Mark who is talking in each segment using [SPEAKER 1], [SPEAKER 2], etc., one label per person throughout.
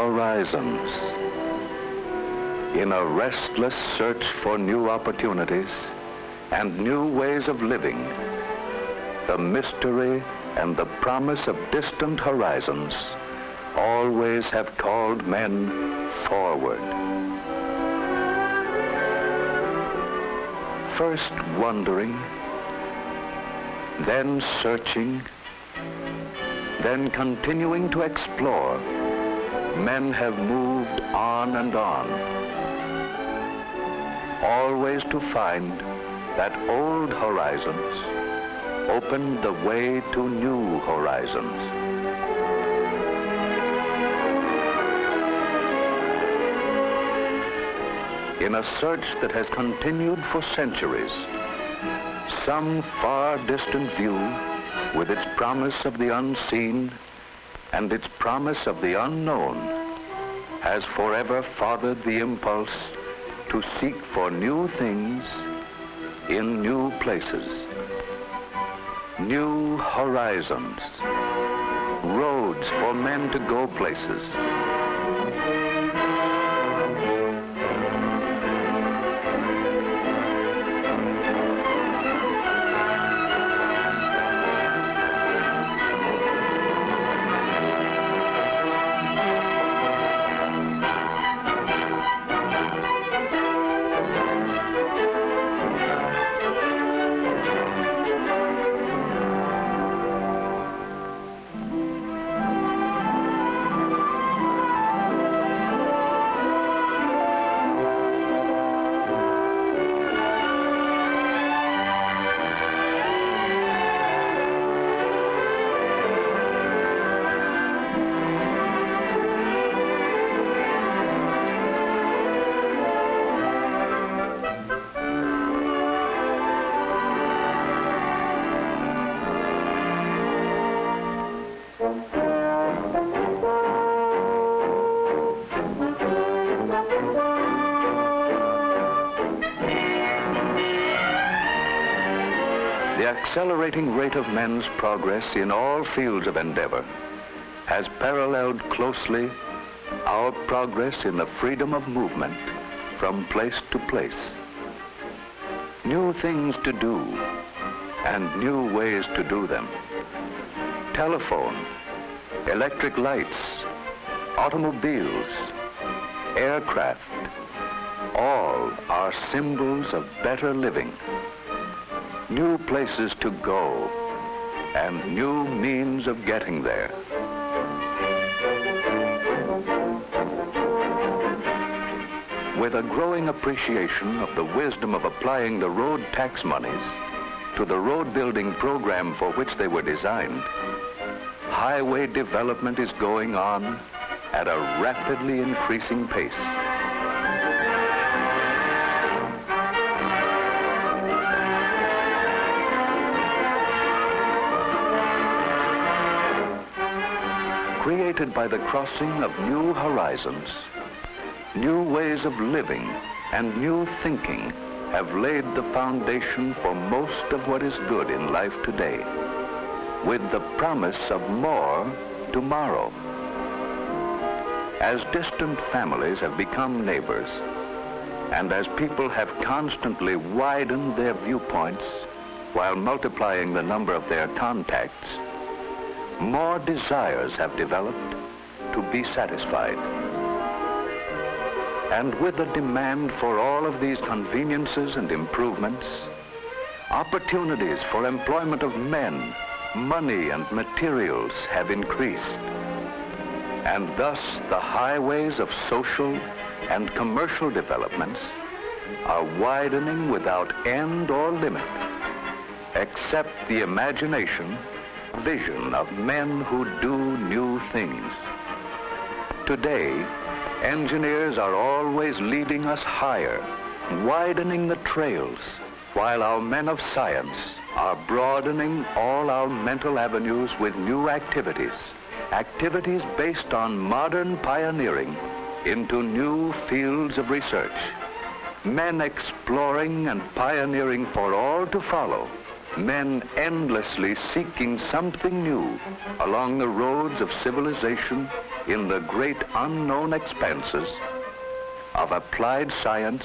[SPEAKER 1] horizons. In a restless search for new opportunities and new ways of living, the mystery and the promise of distant horizons always have called men forward. First wondering, then searching, then continuing to explore, men have moved on and on, always to find that old horizons opened the way to new horizons. In a search that has continued for centuries, some far distant view, with its promise of the unseen and its promise of the unknown, has forever fathered the impulse to seek for new things in new places, new horizons, roads for men to go places. The accelerating rate of men's progress in all fields of endeavor has paralleled closely our progress in the freedom of movement from place to place. New things to do and new ways to do them. Telephone, electric lights, automobiles, aircraft, all are symbols of better living. New places to go and new means of getting there. With a growing appreciation of the wisdom of applying the road tax monies to the road building program for which they were designed, highway development is going on at a rapidly increasing pace. Created by the crossing of new horizons, new ways of living and new thinking have laid the foundation for most of what is good in life today, with the promise of more tomorrow. As distant families have become neighbors, and as people have constantly widened their viewpoints while multiplying the number of their contacts, more desires have developed to be satisfied. And with the demand for all of these conveniences and improvements, opportunities for employment of men, money, and materials have increased. And thus the highways of social and commercial developments are widening without end or limit, except the imagination, vision of men who do new things. Today, engineers are always leading us higher, widening the trails, while our men of science are broadening all our mental avenues with new activities, activities based on modern pioneering into new fields of research. Men exploring and pioneering for all to follow, men endlessly seeking something new along the roads of civilization in the great unknown expanses of applied science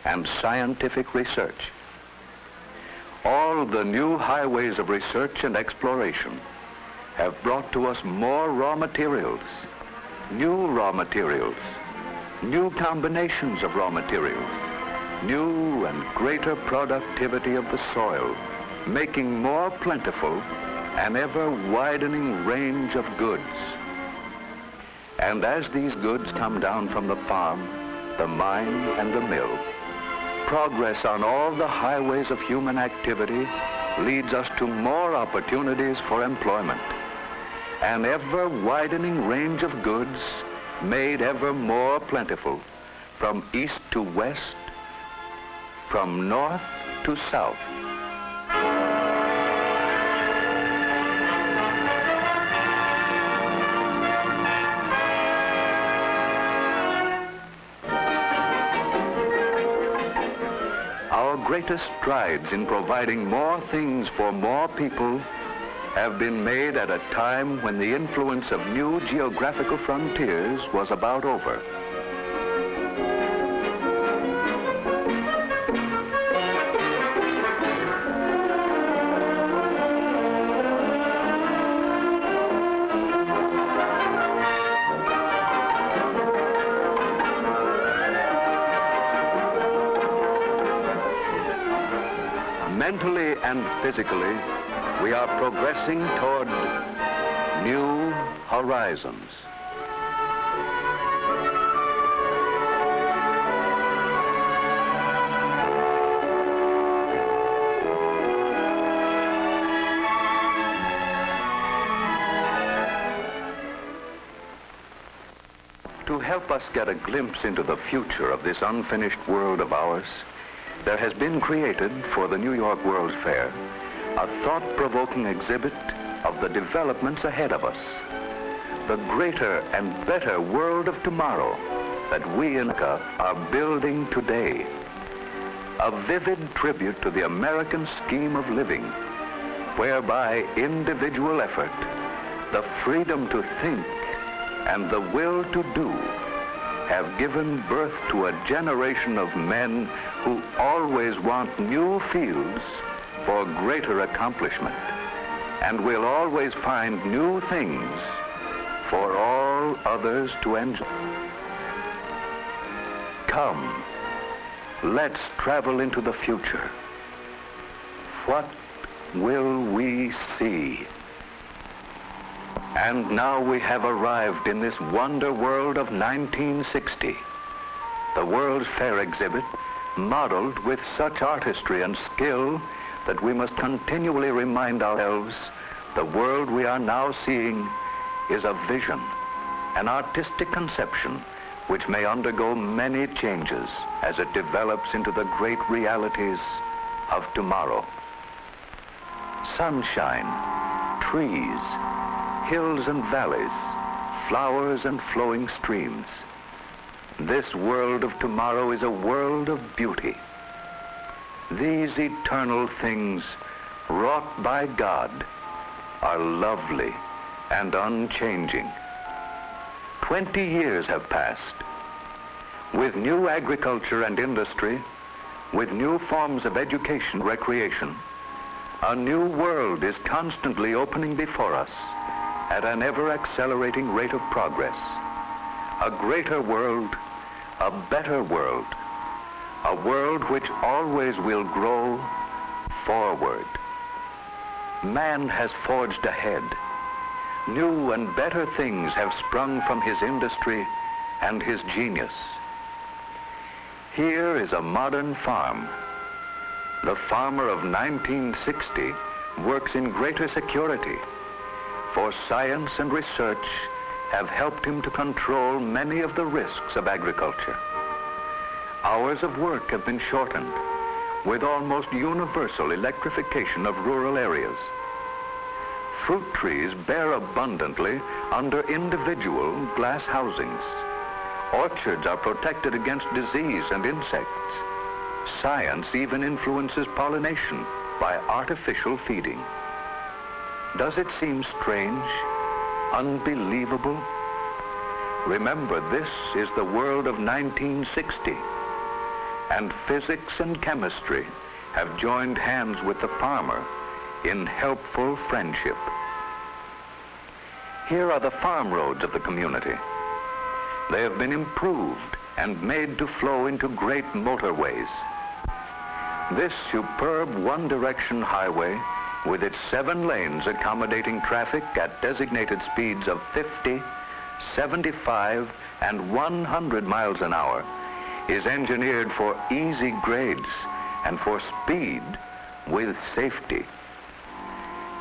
[SPEAKER 1] and scientific research. All the new highways of research and exploration have brought to us more raw materials, new combinations of raw materials, new and greater productivity of the soil, making more plentiful an ever-widening range of goods. And as these goods come down from the farm, the mine, and the mill, progress on all the highways of human activity leads us to more opportunities for employment. An ever-widening range of goods made ever more plentiful from east to west, from north to south. Our greatest strides in providing more things for more people have been made at a time when the influence of new geographical frontiers was about over. Mentally and physically, we are progressing toward new horizons. To help us get a glimpse into the future of this unfinished world of ours, there has been created for the New York World's Fair a thought-provoking exhibit of the developments ahead of us, the greater and better world of tomorrow that we in America are building today. A vivid tribute to the American scheme of living, whereby individual effort, the freedom to think, and the will to do have given birth to a generation of men who always want new fields for greater accomplishment, and will always find new things for all others to enjoy. Come, let's travel into the future. What will we see? And now we have arrived in this wonder world of 1960. The World's Fair exhibit, modeled with such artistry and skill that we must continually remind ourselves the world we are now seeing is a vision, an artistic conception which may undergo many changes as it develops into the great realities of tomorrow. Sunshine, trees, hills and valleys, flowers and flowing streams. This world of tomorrow is a world of beauty. These eternal things, wrought by God, are lovely and unchanging. 20 years have passed. With new agriculture and industry, with new forms of education, recreation, a new world is constantly opening before us at an ever-accelerating rate of progress. A greater world, a better world, a world which always will grow forward. Man has forged ahead. New and better things have sprung from his industry and his genius. Here is a modern farm. The farmer of 1960 works in greater security, for science and research have helped him to control many of the risks of agriculture. Hours of work have been shortened, with almost universal electrification of rural areas. Fruit trees bear abundantly under individual glass housings. Orchards are protected against disease and insects. Science even influences pollination by artificial feeding. Does it seem strange, unbelievable? Remember, this is the world of 1960, and physics and chemistry have joined hands with the farmer in helpful friendship. Here are the farm roads of the community. They have been improved and made to flow into great motorways. This superb one-direction highway, with its 7 lanes accommodating traffic at designated speeds of 50, 75, and 100 miles an hour, is engineered for easy grades and for speed with safety.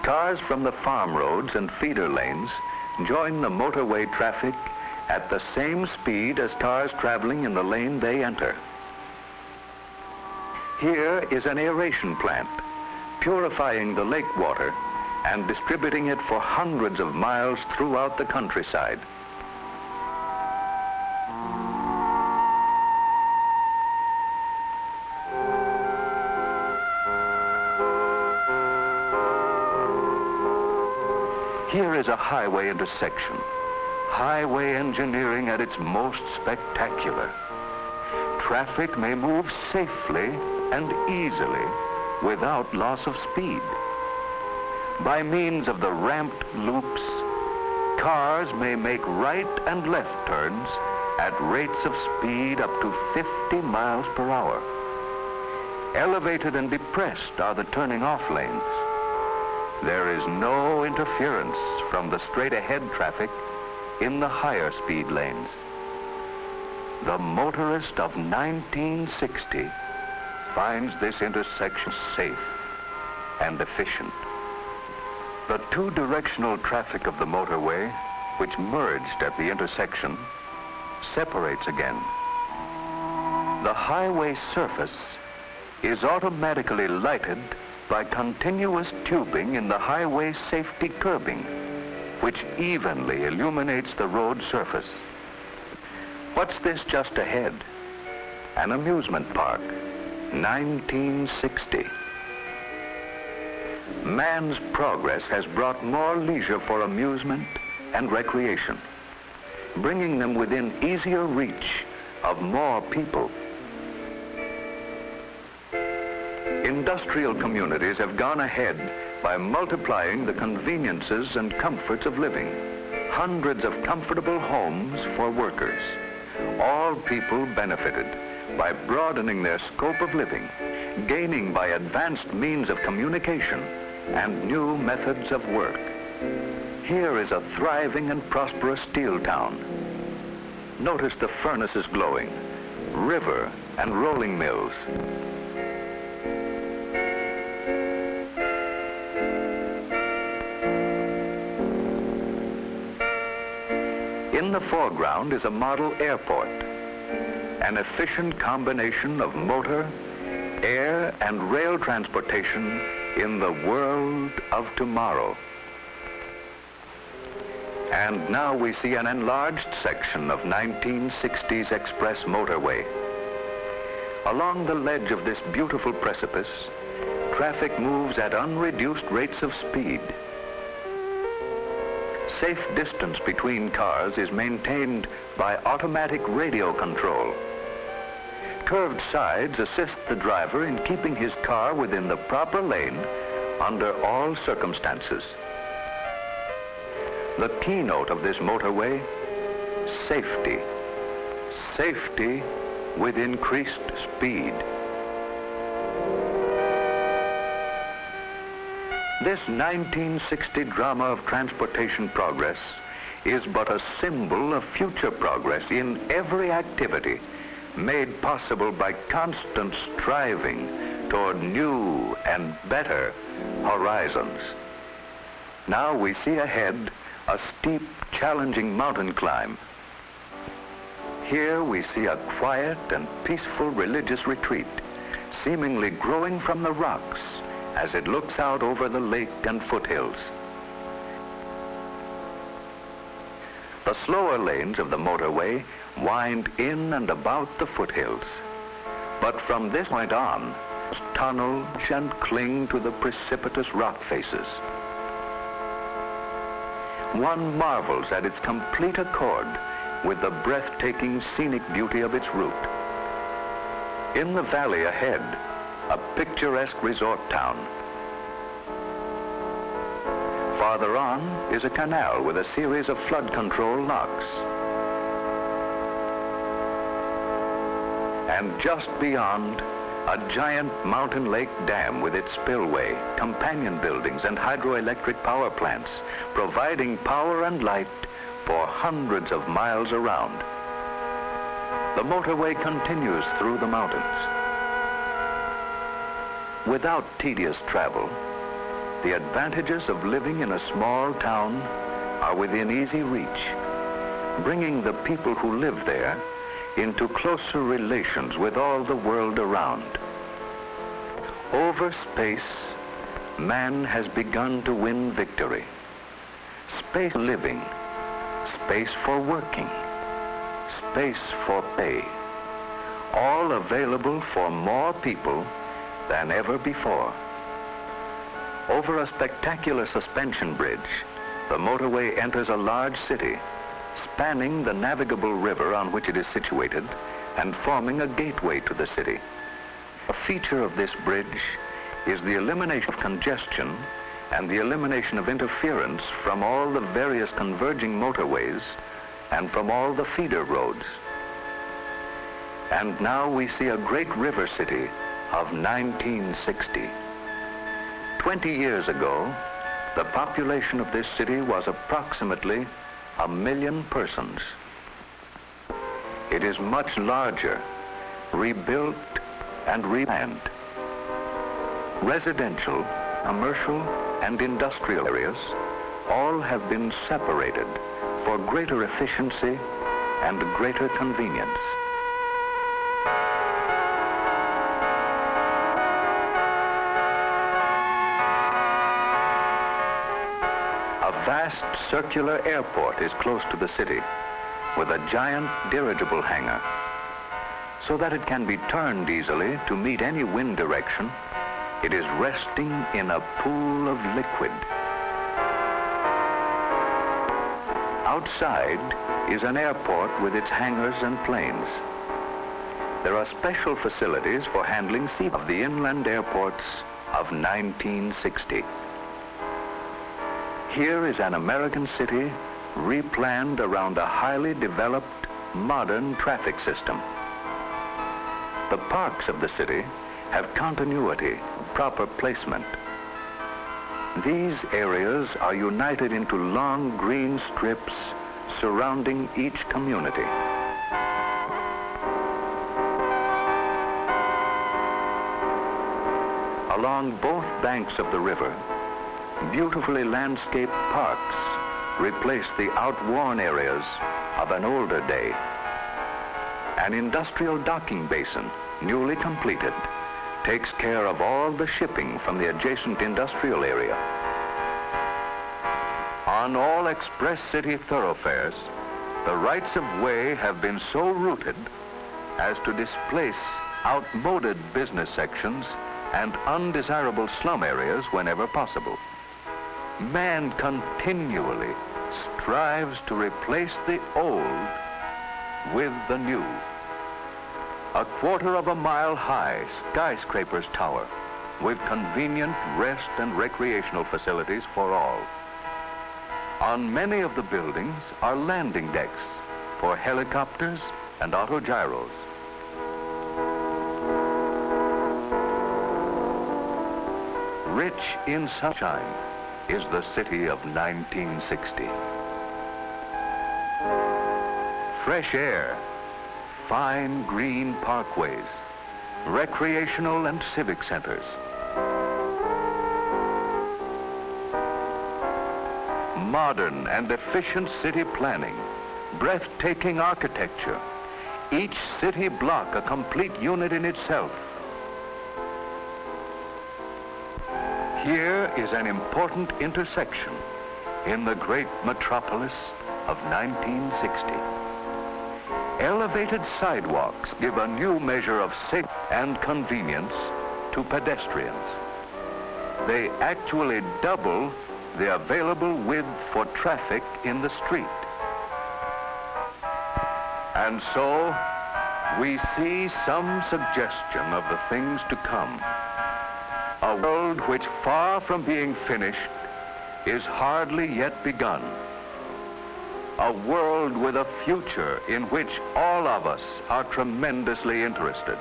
[SPEAKER 1] Cars from the farm roads and feeder lanes join the motorway traffic at the same speed as cars traveling in the lane they enter. Here is an aeration plant, purifying the lake water and distributing it for hundreds of miles throughout the countryside. Here is a highway intersection, highway engineering at its most spectacular. Traffic may move safely and easily without loss of speed. By means of the ramped loops, cars may make right and left turns at rates of speed up to 50 miles per hour. Elevated and depressed are the turning off lanes. There is no interference from the straight-ahead traffic in the higher speed lanes. The motorist of 1960 finds this intersection safe and efficient. The two-directional traffic of the motorway, which merged at the intersection, separates again. The highway surface is automatically lighted by continuous tubing in the highway safety curbing, which evenly illuminates the road surface. What's this just ahead? An amusement park, 1960. Man's progress has brought more leisure for amusement and recreation, bringing them within easier reach of more people. Industrial communities have gone ahead by multiplying the conveniences and comforts of living. Hundreds of comfortable homes for workers. All people benefited by broadening their scope of living, gaining by advanced means of communication and new methods of work. Here is a thriving and prosperous steel town. Notice the furnaces glowing, river and rolling mills. In the foreground is a model airport, an efficient combination of motor, air, and rail transportation in the world of tomorrow. And now we see an enlarged section of 1960s express motorway. Along the ledge of this beautiful precipice, traffic moves at unreduced rates of speed. Safe distance between cars is maintained by automatic radio control. Curved sides assist the driver in keeping his car within the proper lane under all circumstances. The keynote of this motorway, safety. Safety with increased speed. This 1960 drama of transportation progress is but a symbol of future progress in every activity made possible by constant striving toward new and better horizons. Now we see ahead a steep, challenging mountain climb. Here we see a quiet and peaceful religious retreat, seemingly growing from the rocks as it looks out over the lake and foothills. The slower lanes of the motorway wind in and about the foothills. But from this point on, tunnel and cling to the precipitous rock faces. One marvels at its complete accord with the breathtaking scenic beauty of its route. In the valley ahead, a picturesque resort town. Farther on is a canal with a series of flood control locks. And just beyond, a giant mountain lake dam with its spillway, companion buildings, and hydroelectric power plants, providing power and light for hundreds of miles around. The motorway continues through the mountains. Without tedious travel, the advantages of living in a small town are within easy reach, bringing the people who live there into closer relations with all the world around. Over space, man has begun to win victory. Space living, space for working, space for pay, all available for more people than ever before. Over a spectacular suspension bridge, the motorway enters a large city, spanning the navigable river on which it is situated and forming a gateway to the city. A feature of this bridge is the elimination of congestion and the elimination of interference from all the various converging motorways and from all the feeder roads. And now we see a great river city of 1960. 20 years ago, the population of this city was approximately 1 million persons. It is much larger, rebuilt and replanned. Residential, commercial, and industrial areas all have been separated for greater efficiency and greater convenience. A vast circular airport is close to the city with a giant dirigible hangar. So that it can be turned easily to meet any wind direction, it is resting in a pool of liquid. Outside is an airport with its hangars and planes. There are special facilities for handling sea of the inland airports of 1960. Here is an American city replanned around a highly developed, modern traffic system. The parks of the city have continuity, proper placement. These areas are united into long green strips surrounding each community. Along both banks of the river, beautifully landscaped parks replace the outworn areas of an older day. An industrial docking basin, newly completed, takes care of all the shipping from the adjacent industrial area. On all express city thoroughfares, the rights of way have been so rooted as to displace outmoded business sections and undesirable slum areas whenever possible. Man continually strives to replace the old with the new. A 1/4 mile high skyscrapers tower with convenient rest and recreational facilities for all. On many of the buildings are landing decks for helicopters and autogyros. Rich in sunshine is the city of 1960. Fresh air, fine green parkways, recreational and civic centers. Modern and efficient city planning, breathtaking architecture, each city block a complete unit in itself. Here is an important intersection in the great metropolis of 1960. Elevated sidewalks give a new measure of safety and convenience to pedestrians. They actually double the available width for traffic in the street. And so, we see some suggestion of the things to come. A world which, far from being finished, is hardly yet begun. A world with a future in which all of us are tremendously interested,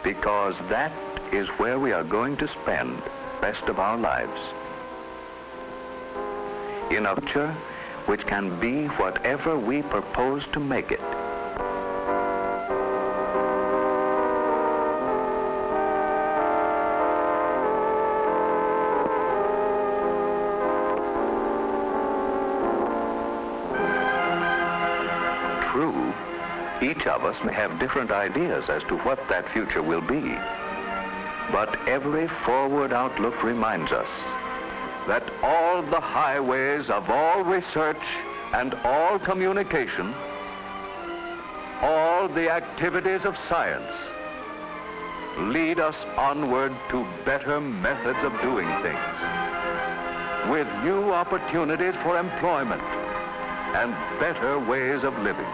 [SPEAKER 1] because that is where we are going to spend the rest of our lives. In a future which can be whatever we propose to make it. True, each of us may have different ideas as to what that future will be. But every forward outlook reminds us that all the highways of all research and all communication, all the activities of science, lead us onward to better methods of doing things, with new opportunities for employment and better ways of living,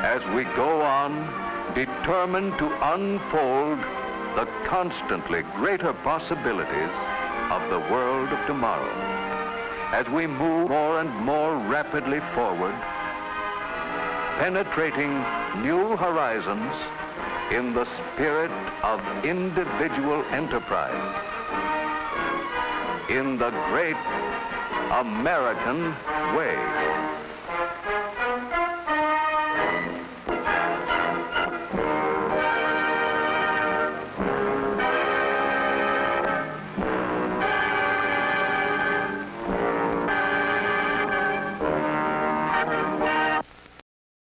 [SPEAKER 1] as we go on determined to unfold the constantly greater possibilities of the world of tomorrow, as we move more and more rapidly forward, penetrating new horizons in the spirit of individual enterprise, in the great American way.